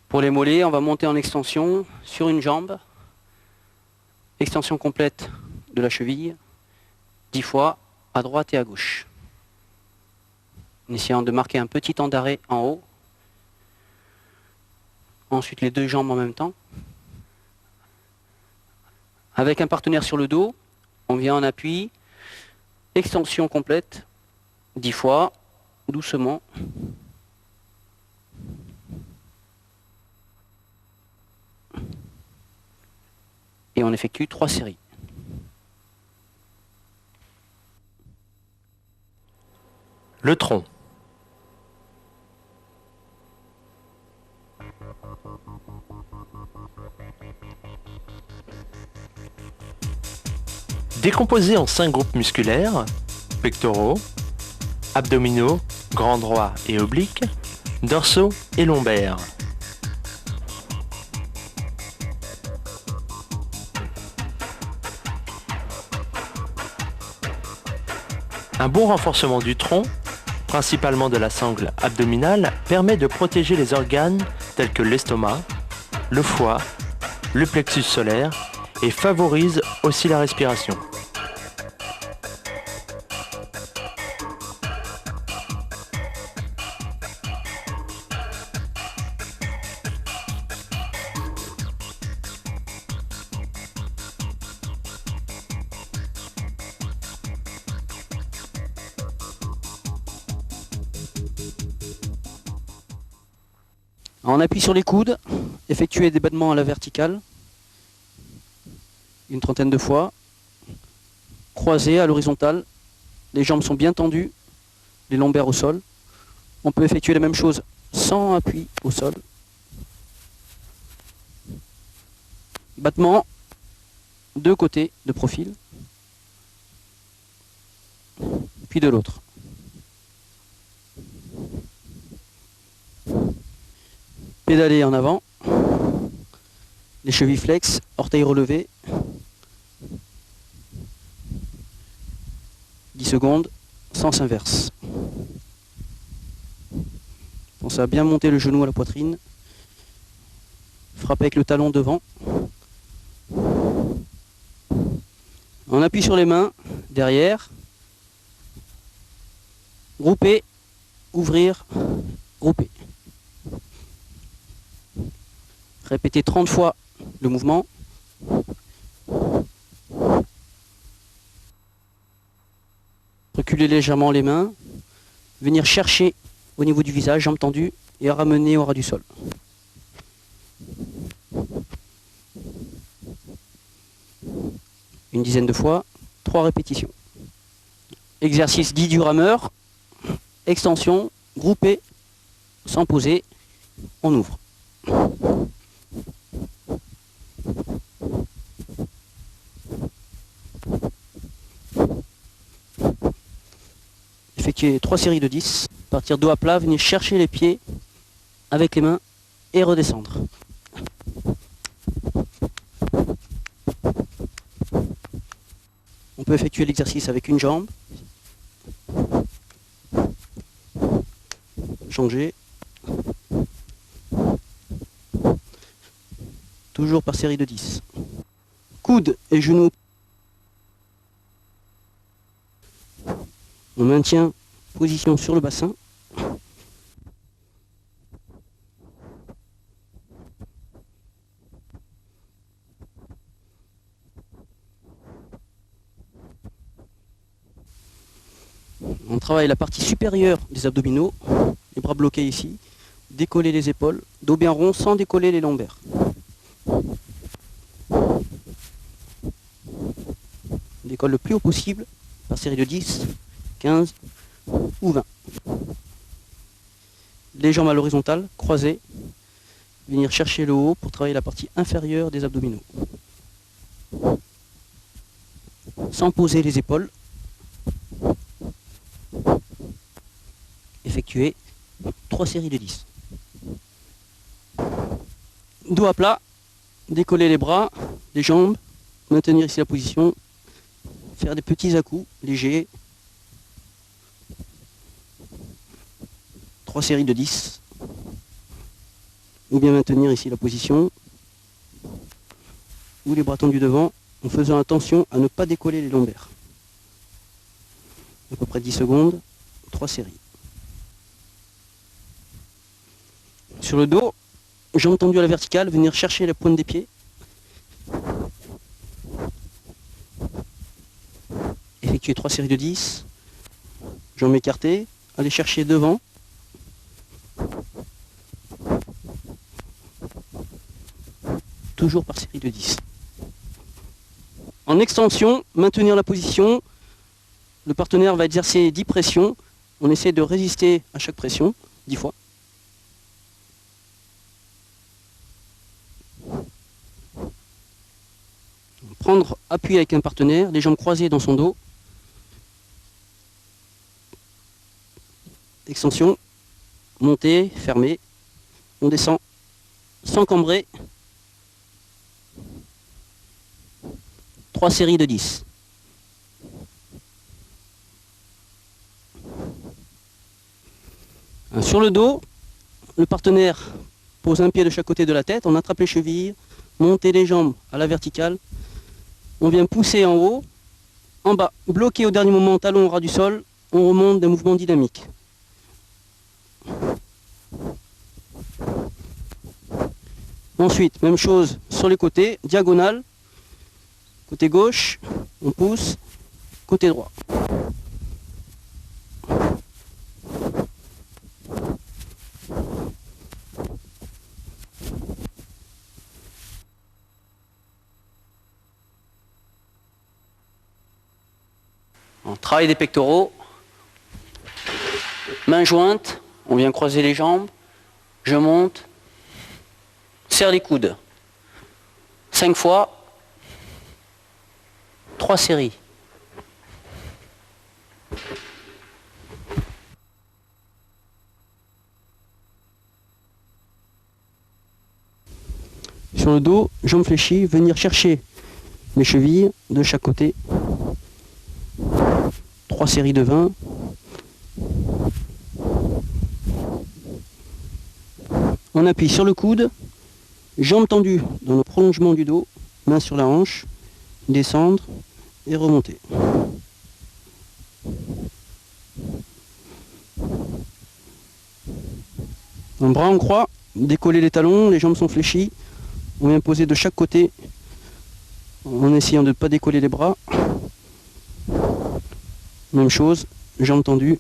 Pour les mollets, on va monter en extension sur une jambe. Extension complète de la cheville, 10 fois à droite et à gauche. En essayant de marquer un petit temps d'arrêt en haut. Ensuite les deux jambes en même temps. Avec un partenaire sur le dos, on vient en appui. Extension complète, 10 fois, doucement. Et on effectue 3 séries. Le tronc. Décomposé en 5 groupes musculaires, pectoraux, abdominaux, grand droit et obliques, dorsaux et lombaires. Un bon renforcement du tronc, principalement de la sangle abdominale, permet de protéger les organes tels que l'estomac, le foie, le plexus solaire et favorise aussi la respiration. On appuie sur les coudes, effectuer des battements à la verticale, une trentaine de fois, croisés à l'horizontale, les jambes sont bien tendues, les lombaires au sol. On peut effectuer la même chose sans appui au sol. Battement, de côté, de profil, puis de l'autre. Pédaler en avant, les chevilles flex, orteils relevés, 10 secondes, sens inverse. Pensez à bien monter le genou à la poitrine, frapper avec le talon devant. On appuie sur les mains, derrière, grouper, ouvrir, grouper. Répétez 30 fois le mouvement. Reculez légèrement les mains. Venir chercher au niveau du visage, jambes tendues, et ramener au ras du sol. Une dizaine de fois, 3 répétitions. Exercice dit du rameur. Extension, groupé, sans poser, on ouvre. Effectuer 3 séries de 10. Partir dos à plat, venir chercher les pieds avec les mains et redescendre. On peut effectuer l'exercice avec une jambe. Changer. Toujours par série de 10. Coudes et genoux. On maintient position sur le bassin. On travaille la partie supérieure des abdominaux, les bras bloqués ici, décoller les épaules, dos bien rond sans décoller les lombaires. On décolle le plus haut possible par série de 10, 15 ou 20. Les jambes à l'horizontale, croisées, venir chercher le haut pour travailler la partie inférieure des abdominaux. Sans poser les épaules. Effectuer 3 séries de 10. Dos à plat, décoller les bras, les jambes, maintenir ici la position, faire des petits à-coups légers. 3 séries de 10. ou bien maintenir ici la position, ou les bras tendus devant, en faisant attention à ne pas décoller les lombaires. À peu près 10 secondes, 3 séries. Sur le dos, jambes tendues à la verticale, venir chercher la pointe des pieds. Effectuer 3 séries de 10. Jambes écartées, aller chercher devant. Toujours par série de 10. En extension, maintenir la position. Le partenaire va exercer 10 pressions. On essaie de résister à chaque pression, 10 fois. Prendre appui avec un partenaire, les jambes croisées dans son dos. Extension, montée, fermée. On descend sans cambrer. 3 séries de 10. Sur le dos, le partenaire pose un pied de chaque côté de la tête, on attrape les chevilles, monter les jambes à la verticale, on vient pousser en haut, en bas, bloqué au dernier moment, talon au ras du sol, on remonte d'un mouvement dynamique. Ensuite, même chose sur les côtés, diagonale, côté gauche, on pousse, côté droit. On travaille des pectoraux, main jointe, on vient croiser les jambes, je monte, serre les coudes. 5 fois, 3 séries. Sur le dos, jambes fléchies, venir chercher les chevilles de chaque côté. 3 séries de 20. On appuie sur le coude, jambes tendues dans le prolongement du dos, main sur la hanche, descendre et remonter. Un bras en croix, décoller les talons, les jambes sont fléchies. On vient poser de chaque côté en essayant de ne pas décoller les bras. Même chose, jambes tendues,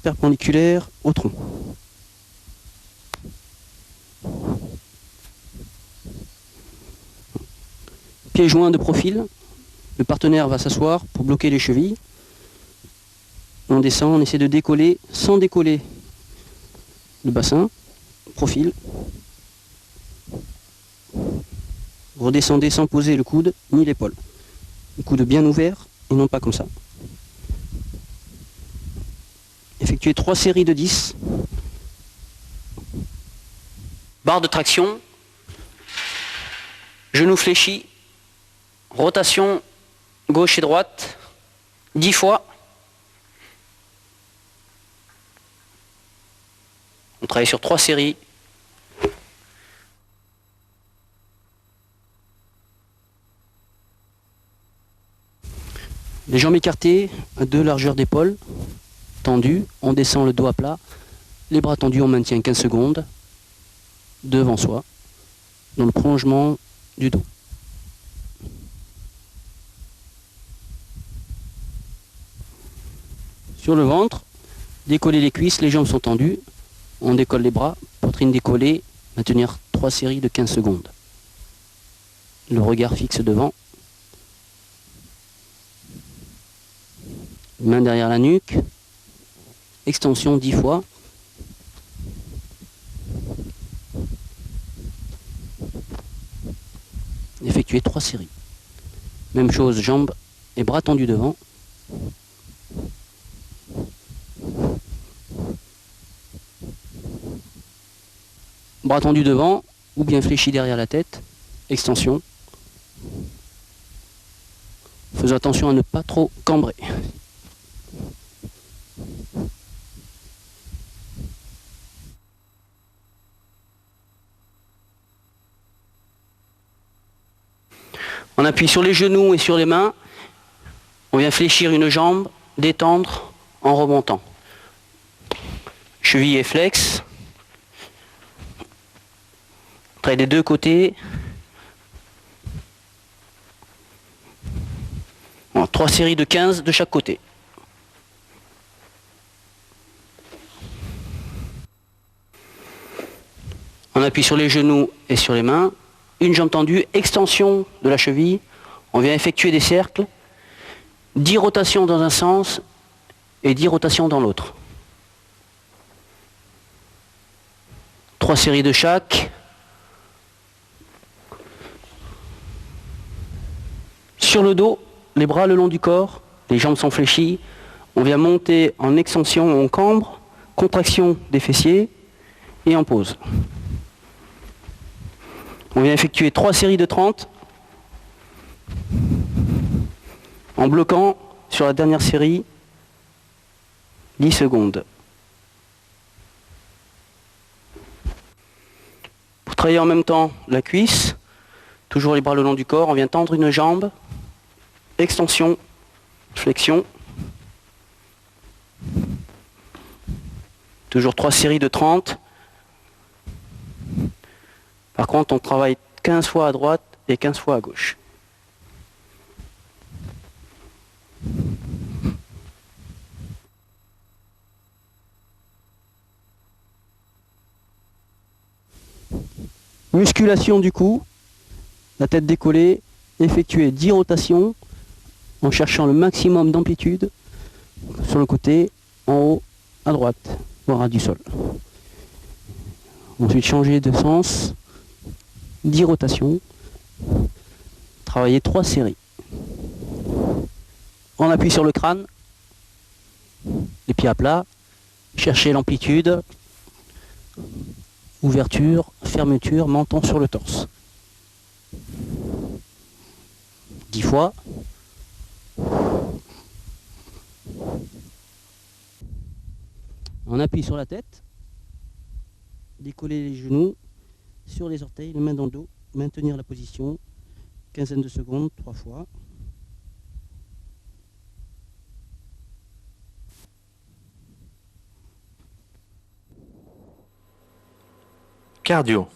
perpendiculaire au tronc. Pieds joints de profil, le partenaire va s'asseoir pour bloquer les chevilles. On descend, on essaie de décoller sans décoller le bassin, profil. Redescendez sans poser le coude ni l'épaule. Le coude bien ouvert et non pas comme ça. Effectuez 3 séries de 10. Barre de traction. Genoux fléchis. Rotation gauche et droite. 10 fois. On travaille sur 3 séries. Les jambes écartées, à 2 largeurs d'épaule, tendues, on descend le dos à plat, les bras tendus, on maintient 15 secondes, devant soi, dans le prolongement du dos. Sur le ventre, décoller les cuisses, les jambes sont tendues, on décolle les bras, poitrine décollée, maintenir 3 séries de 15 secondes. Le regard fixe devant. Main derrière la nuque, extension 10 fois. Effectuer 3 séries. Même chose, jambes et bras tendus devant. Bras tendus devant ou bien fléchis derrière la tête, extension. Faisons attention à ne pas trop cambrer. appuie sur les genoux et sur les mains. On vient fléchir une jambe, détendre en remontant. Cheville et flex. On travaille des deux côtés. Bon, 3 séries de 15 de chaque côté. On appuie sur les genoux et sur les mains. Une jambe tendue, extension de la cheville. On vient effectuer des cercles. 10 rotations dans un sens et 10 rotations dans l'autre. 3 séries de chaque. Sur le dos, les bras le long du corps, les jambes sont fléchies. On vient monter en extension, en cambre, contraction des fessiers et en pause. On vient effectuer 3 séries de 30 en bloquant sur la dernière série 10 secondes. Pour travailler en même temps la cuisse, toujours les bras le long du corps, on vient tendre une jambe, extension, flexion. Toujours 3 séries de 30. Par contre, on travaille 15 fois à droite et 15 fois à gauche. Musculation du cou, la tête décollée, effectuer 10 rotations en cherchant le maximum d'amplitude sur le côté, en haut, à droite, voire à du sol. Ensuite changer de sens, 10 rotations, travailler 3 séries. On appuie sur le crâne, les pieds à plat, chercher l'amplitude, ouverture, fermeture, menton sur le torse. 10 fois. On appuie sur la tête, décoller les genoux, sur les orteils, les mains dans le dos, maintenir la position, quinzaine de secondes, 3 fois. Cardio.